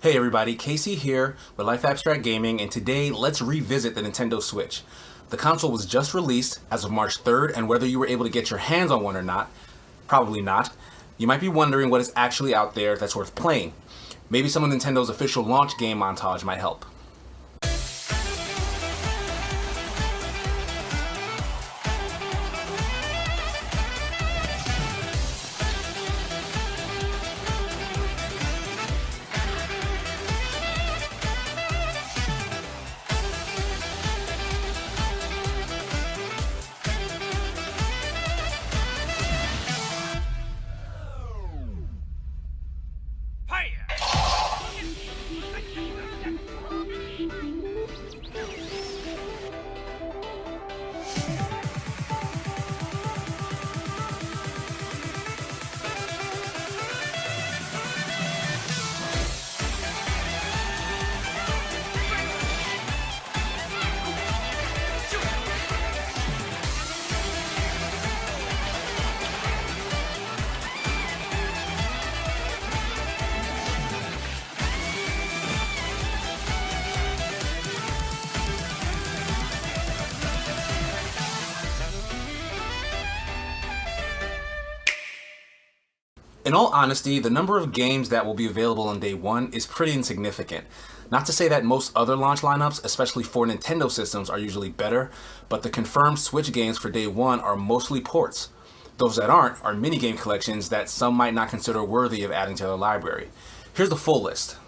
Hey everybody, Casey here with Life Abstract Gaming, and today let's revisit the Nintendo Switch. The console was just released as of March 3rd, and whether you were able to get your hands on one or not, probably not, you might be wondering what is actually out there that's worth playing. Maybe some of Nintendo's official launch game montage might help. In all honesty, the number of games that will be available on day one is pretty insignificant. Not to say that most other launch lineups, especially for Nintendo systems, are usually better, but the confirmed Switch games for day one are mostly ports. Those that aren't are minigame collections that some might not consider worthy of adding to their library. Here's the full list.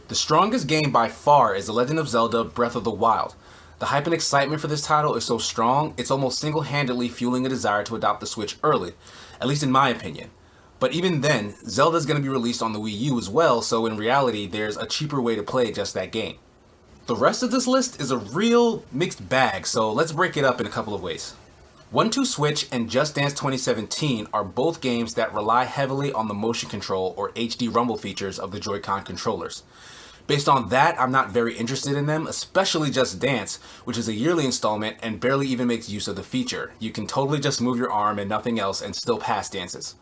The strongest game by far is The Legend of Zelda Breath of the Wild. The hype and excitement for this title is so strong, it's almost single-handedly fueling a desire to adopt the Switch early, at least in my opinion. But even then, Zelda's going to be released on the Wii U as well, so in reality, there's a cheaper way to play just that game. The rest of this list is a real mixed bag, so let's break it up in a couple of ways. 1-2 Switch and Just Dance 2017 are both games that rely heavily on the motion control or HD rumble features of the Joy-Con controllers. Based on that, I'm not very interested in them, especially Just Dance, which is a yearly installment and barely even makes use of the feature. You can totally just move your arm and nothing else and still pass dances.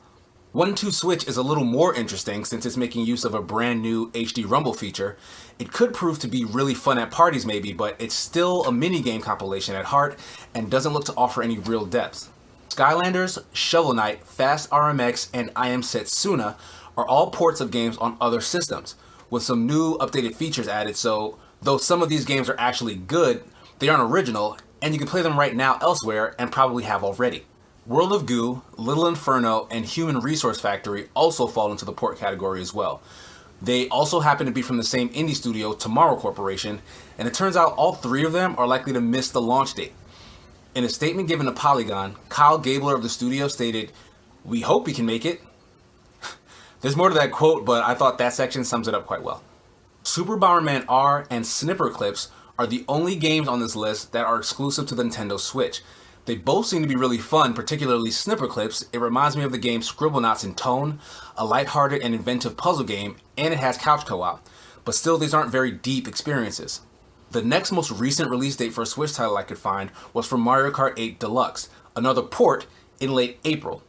1-2 Switch is a little more interesting since it's making use of a brand new HD Rumble feature. It could prove to be really fun at parties maybe, but it's still a minigame compilation at heart and doesn't look to offer any real depth. Skylanders, Shovel Knight, Fast RMX, and I Am Setsuna are all ports of games on other systems, with some new updated features added, so though some of these games are actually good, they aren't original, and you can play them right now elsewhere and probably have already. World of Goo, Little Inferno, and Human Resource Factory also fall into the port category as well. They also happen to be from the same indie studio, Tomorrow Corporation, and it turns out all three of them are likely to miss the launch date. In a statement given to Polygon, Kyle Gabler of the studio stated, "We hope we can make it." There's more to that quote, but I thought that section sums it up quite well. Super Bomberman R and Snipper clips are the only games on this list that are exclusive to the Nintendo Switch. They both seem to be really fun, particularly Snipper Clips. It reminds me of the game Scribblenauts in tone, a lighthearted and inventive puzzle game, and it has couch co-op. But still, these aren't very deep experiences. The next most recent release date for a Switch title I could find was for Mario Kart 8 Deluxe, another port in late April.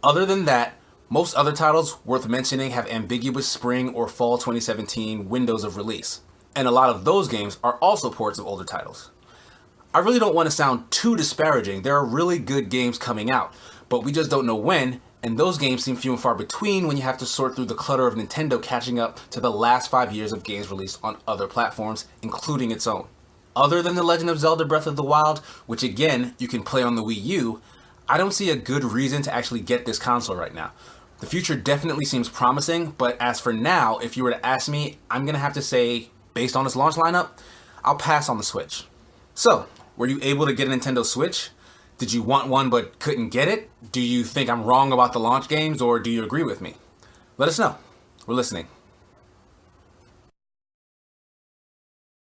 Other than that, most other titles worth mentioning have ambiguous spring or fall 2017 windows of release. And a lot of those games are also ports of older titles. I really don't want to sound too disparaging. There are really good games coming out, but we just don't know when, and those games seem few and far between when you have to sort through the clutter of Nintendo catching up to the last 5 years of games released on other platforms, including its own. Other than The Legend of Zelda Breath of the Wild, which again, you can play on the Wii U, I don't see a good reason to actually get this console right now. The future definitely seems promising, but as for now, if you were to ask me, I'm going to have to say, based on its launch lineup, I'll pass on the Switch. So, were you able to get a Nintendo Switch? Did you want one but couldn't get it? Do you think I'm wrong about the launch games, or do you agree with me? Let us know. We're listening.